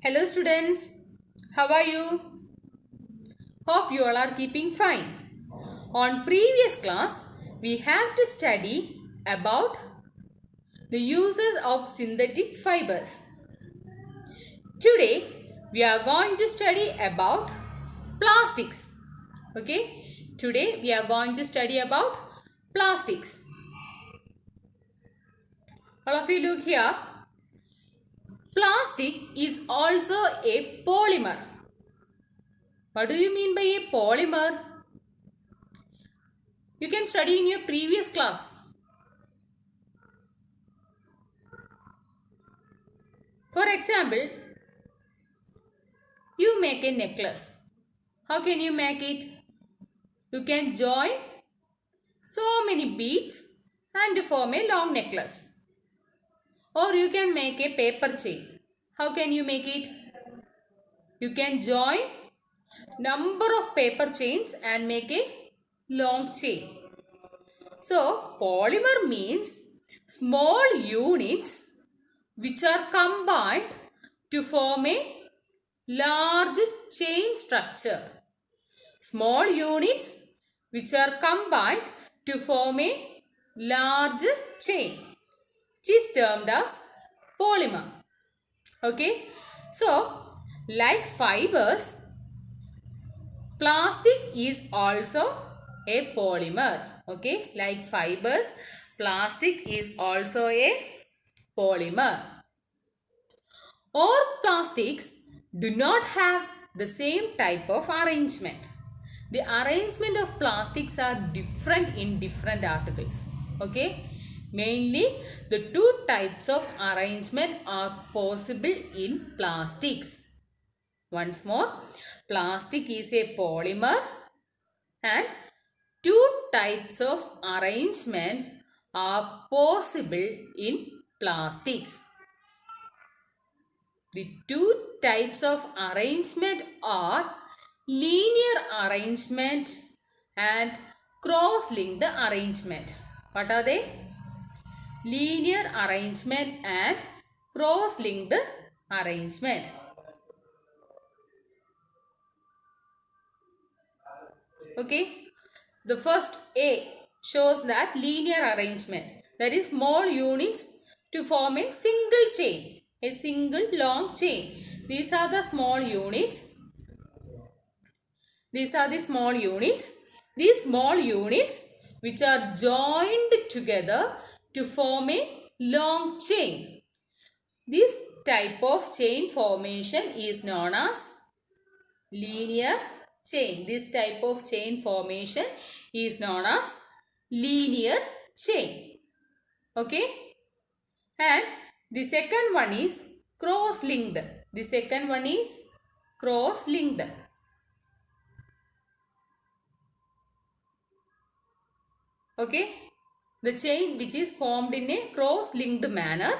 Hello students, how are you? Hope you all are keeping fine. On previous class, we have to study about the uses of synthetic fibers. Today, we are going to study about plastics. Okay, today we are going to study about plastics. All of you look here. Plastic is also a polymer. What do you mean by a polymer? You can study in your previous class. For example, you make a necklace. How can you make it? You can join so many beads and form a long necklace. Or you can make a paper chain. How can you make it? You can join number of paper chains and make a long chain. So, polymer means small units which are combined to form a large chain structure. Small units which are combined to form a large chain, which is termed as polymer. Okay. So, like fibers, plastic is also a polymer. Okay. Like fibers, plastic is also a polymer. All plastics do not have the same type of arrangement. The arrangement of plastics are different in different articles. Okay. Mainly the two types of arrangement are possible in plastics. Once more, plastic is a polymer and two types of arrangement are possible in plastics. The two types of arrangement are linear arrangement and cross-linked arrangement. What are they? Linear arrangement and cross-linked arrangement. Okay. The first A shows that linear arrangement. That is small units to form a single chain. A single long chain. These are the small units. These are the small units. These small units which are joined together to form a long chain. This type of chain formation is known as linear chain. This type of chain formation is known as linear chain. Okay. And the second one is cross-linked. The second one is cross-linked. Okay. The chain which is formed in a cross-linked manner,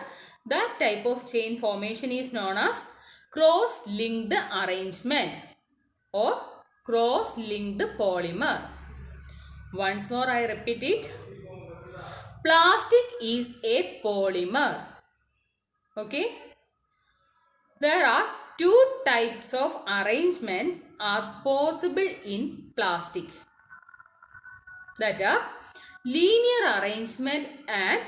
that type of chain formation is known as cross-linked arrangement or cross-linked polymer. Once more I repeat it. Plastic is a polymer. Okay. There are two types of arrangements are possible in plastic. That are linear arrangement and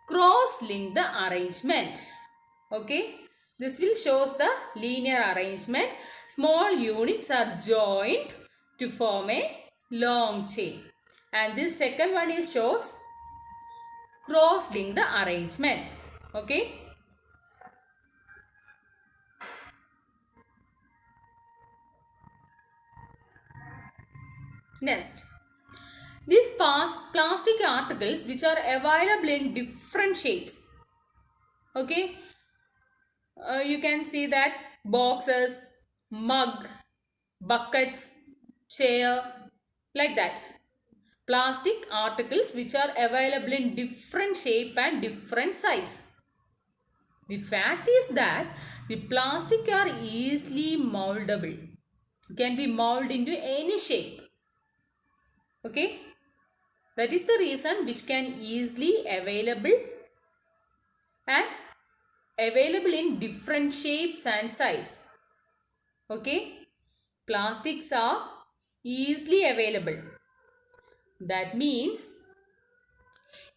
cross-linked arrangement. Okay. This will shows the linear arrangement. Small units are joined to form a long chain. And this second one is shows cross-linked arrangement. Okay. Next, these plastic articles which are available in different shapes. Okay. You can see that boxes, mug, buckets, chair, like that. Plastic articles which are available in different shape and different size. The fact is that the plastic are easily moldable. Can be molded into any shape. Okay. That is the reason which can easily available and available in different shapes and size. Okay, plastics are easily available. That means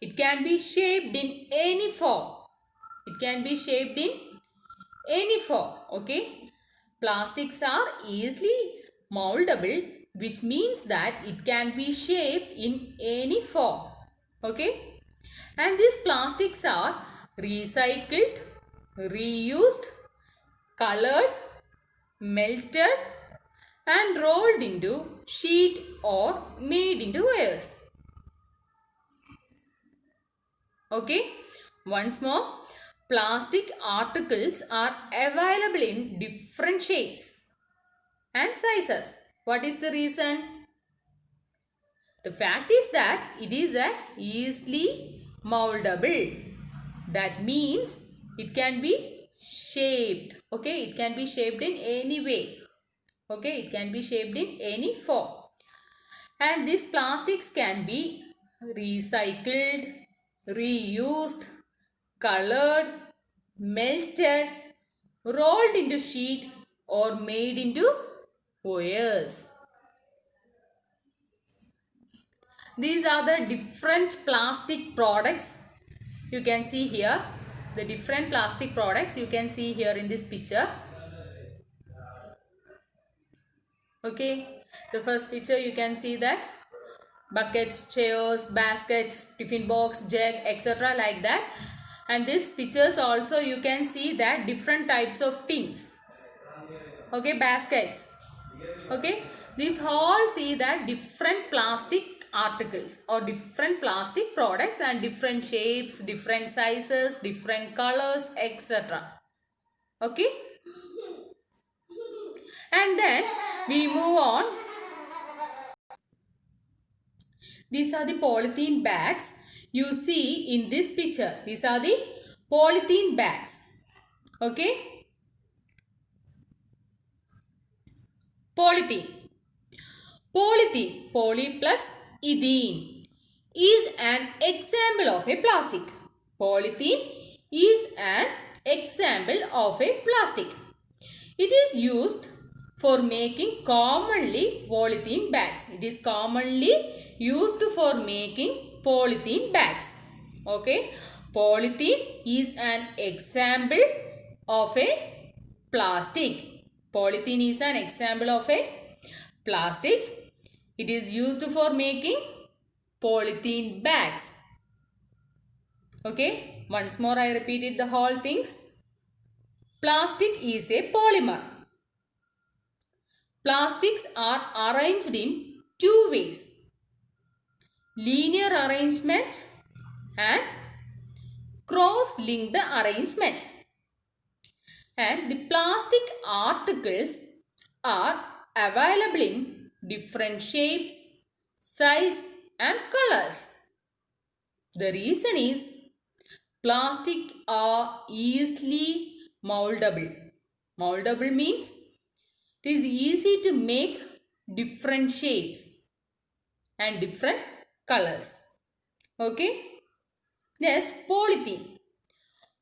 it can be shaped in any form. It can be shaped in any form. Okay, plastics are easily moldable, which means that it can be shaped in any form. Okay, and these plastics are recycled, reused, colored, melted and rolled into sheet or made into wires. Okay, once more, plastic articles are available in different shapes and sizes. What is the reason? The fact is that it is a easily moldable. That means it can be shaped. Okay, it can be shaped in any way. Okay, it can be shaped in any form. And these plastics can be recycled, reused, colored, melted, rolled into sheet or made into wires. These are the different plastic products you can see here. The different plastic products you can see here in this picture. Okay, the first picture you can see that buckets, chairs, baskets, tiffin box, jug, etc. like that. And these pictures also you can see that different types of tins. Okay, baskets. Okay, these all see that different plastic articles or different plastic products and different shapes, different sizes, different colors, etc. Okay, and then we move on. These are the polythene bags you see in this picture. These are the polythene bags. Okay. Polythene. Polythene, poly plus ethene, is an example of a plastic. Polythene is an example of a plastic. It is used for making commonly polythene bags. It is commonly used for making polythene bags. Okay. Polythene is an example of a plastic. Polythene is an example of a plastic. It is used for making polythene bags. Okay. Once more I repeated the whole things. Plastic is a polymer. Plastics are arranged in two ways. Linear arrangement and cross-linked arrangement. And the plastic articles are available in different shapes, size and colors. The reason is plastic are easily moldable. Moldable means it is easy to make different shapes and different colors. Okay. Next, polythene.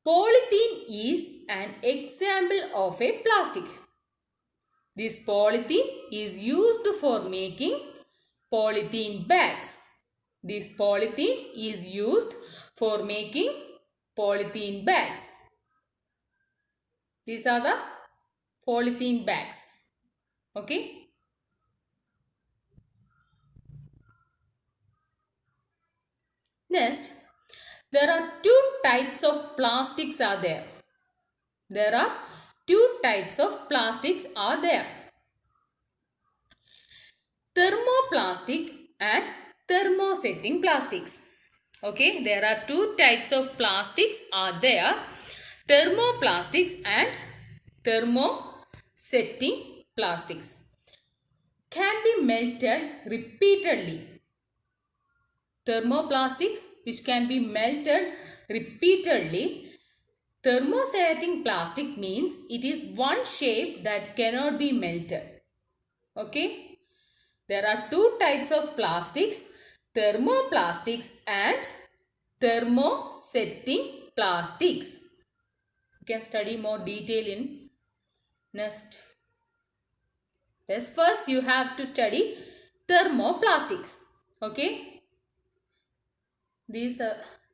Polythene is an example of a plastic. This polythene is used for making polythene bags. This polythene is used for making polythene bags. These are the polythene bags. Okay. Next, there are two types of plastics are there. There are two types of plastics are there. Thermoplastic and thermosetting plastics. Okay, there are two types of plastics are there. Thermoplastics and thermosetting plastics can be melted repeatedly. Thermoplastics which can be melted repeatedly. Thermosetting plastic means it is one shape that cannot be melted. Okay. There are two types of plastics, thermoplastics and thermosetting plastics. can study more detail in next. Yes, first you have to study thermoplastics. Okay, these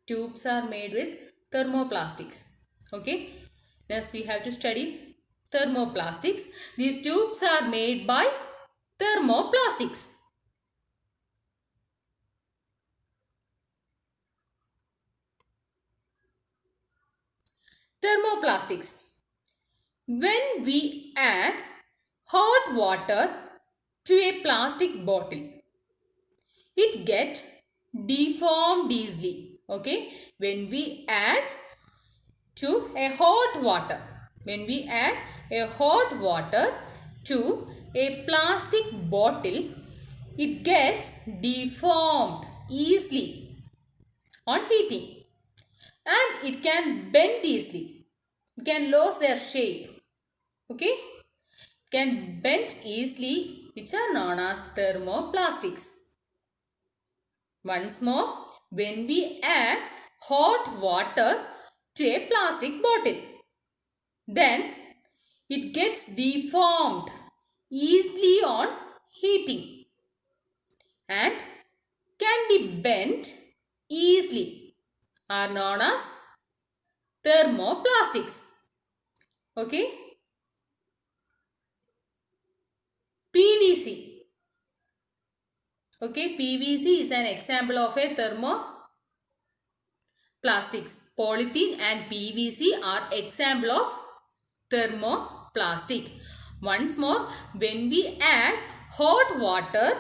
tubes are made with thermoplastics. Okay, next we have to study thermoplastics. These tubes are made by thermoplastics. Thermoplastics. When we add hot water to a plastic bottle, it gets deformed easily. Okay, when we add to a hot water, when we add a hot water to a plastic bottle, it gets deformed easily on heating, and it can bend easily. It can lose their shape. Okay, can bend easily, which are known as thermoplastics. Once more, when we add hot water to a plastic bottle, then it gets deformed easily on heating and can be bent easily, are known as thermoplastics. Okay, PVC. Okay, PVC is an example of a thermoplastics. Polythene and PVC are example of thermoplastic. Once more, when we add hot water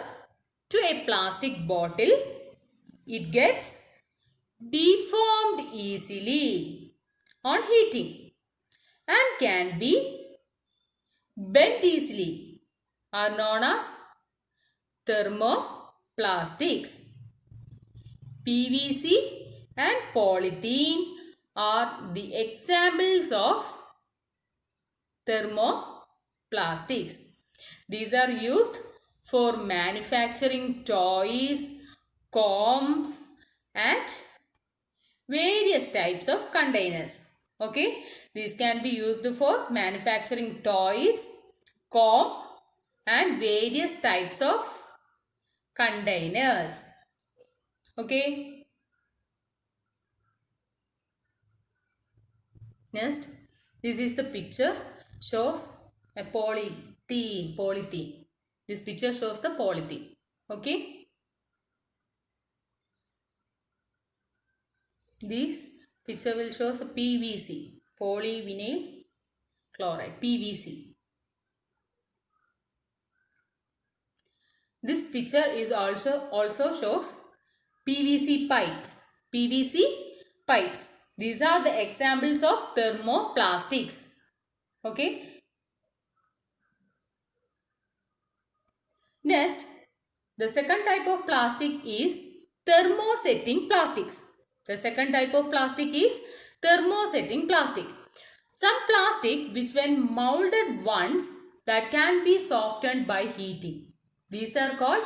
to a plastic bottle, it gets deformed easily on heating and can be bent easily, are known as thermoplastics. PVC and polythene are the examples of thermoplastics. These are used for manufacturing toys, combs and various types of containers. Okay, these can be used for manufacturing toys, comb and various types of containers. Okay, next, this is the picture, shows a polythene. This picture shows the polythene. Okay, this picture will show a PVC, polyvinyl chloride, PVC. This picture is also shows PVC pipes. PVC pipes. These are the examples of thermoplastics. Okay. Next, the second type of plastic is thermosetting plastics. The second type of plastic is thermosetting plastic. Some plastic which when molded once that can be softened by heating. These are called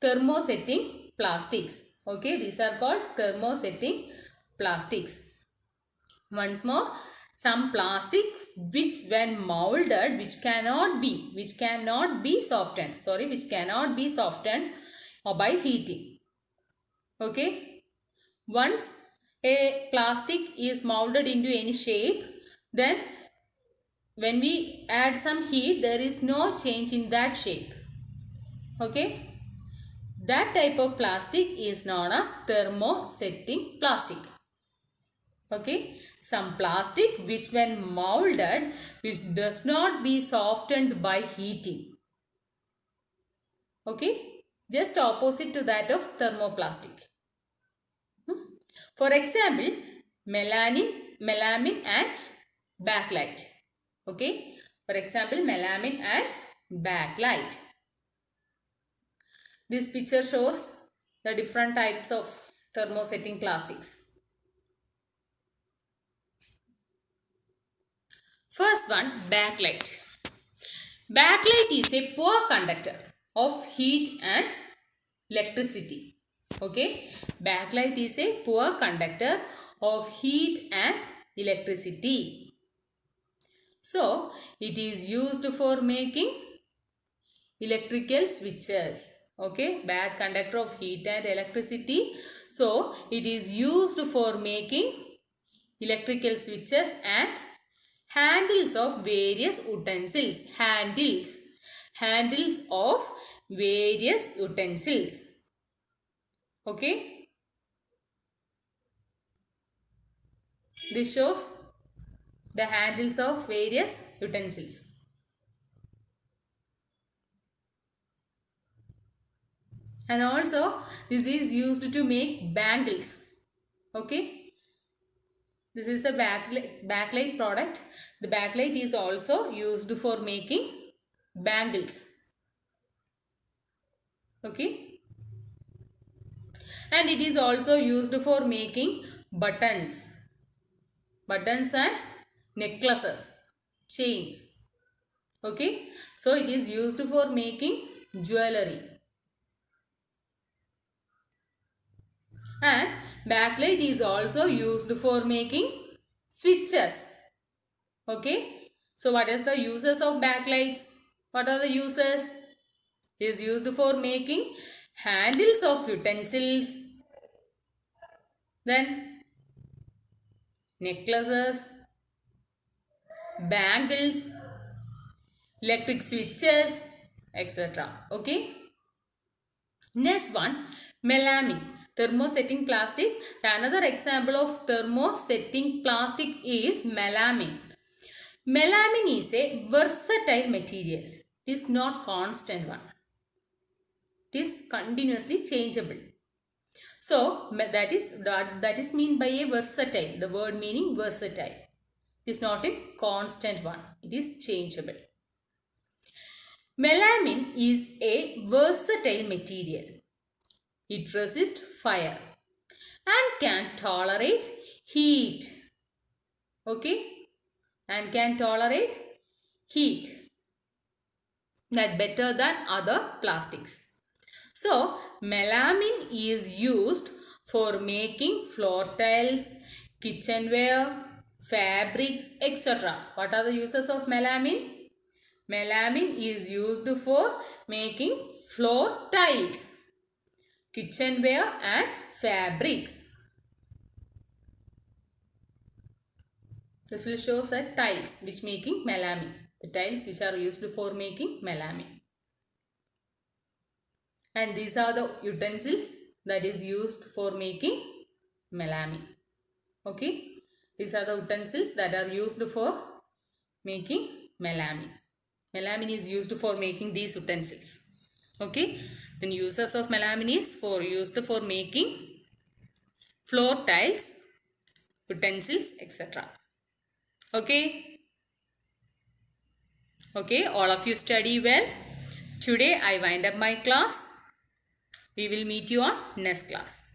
thermosetting plastics. Okay, these are called thermosetting plastics. Once more, some plastic which when molded which cannot be softened. Which cannot be softened or by heating. Okay. Once a plastic is molded into any shape, then when we add some heat, there is no change in that shape. Okay. That type of plastic is known as thermosetting plastic. Okay. Some plastic which when molded, which does not be softened by heating. Okay. Just opposite to that of thermoplastic. For example, melamine and bakelite. Okay. For example, melamine and bakelite. This picture shows the different types of thermosetting plastics. First one, bakelite. Bakelite is a poor conductor of heat and electricity. Okay, bakelite is a poor conductor of heat and electricity. So, it is used for making electrical switches. Okay, bad conductor of heat and electricity. So, it is used for making electrical switches and handles of various utensils. Handles of various utensils. Okay, this shows the handles of various utensils. And also this is used to make bangles. Okay, this is the backlight product. The backlight is also used for making bangles. Okay, and it is also used for making buttons and necklaces, chains. Okay, so it is used for making jewelry. And backlight is also used for making switches. Okay, so what is the uses of backlights? What are the uses? It is used for making handles of utensils, then necklaces, bangles, electric switches, etc. Okay. Next one, melamine, thermosetting plastic. Another example of thermosetting plastic is melamine. Melamine is a versatile material. It is not constant one. It is continuously changeable. So that is mean by a versatile. The word meaning versatile. It is not a constant one. It is changeable. Melamine is a versatile material. It resists fire and can tolerate heat. Okay, and can tolerate heat. That better than other plastics. So, melamine is used for making floor tiles, kitchenware, fabrics, etc. What are the uses of melamine? Melamine is used for making floor tiles, kitchenware and fabrics. This will show that tiles which making melamine. The tiles which are used for making melamine. And these are the utensils that is used for making melamine. Okay. These are the utensils that are used for making melamine. Melamine is used for making these utensils. Okay. Then uses of melamine is used for making floor tiles, utensils, etc. Okay. Okay. All of you study well. Today I wind up my class. We will meet you on next class.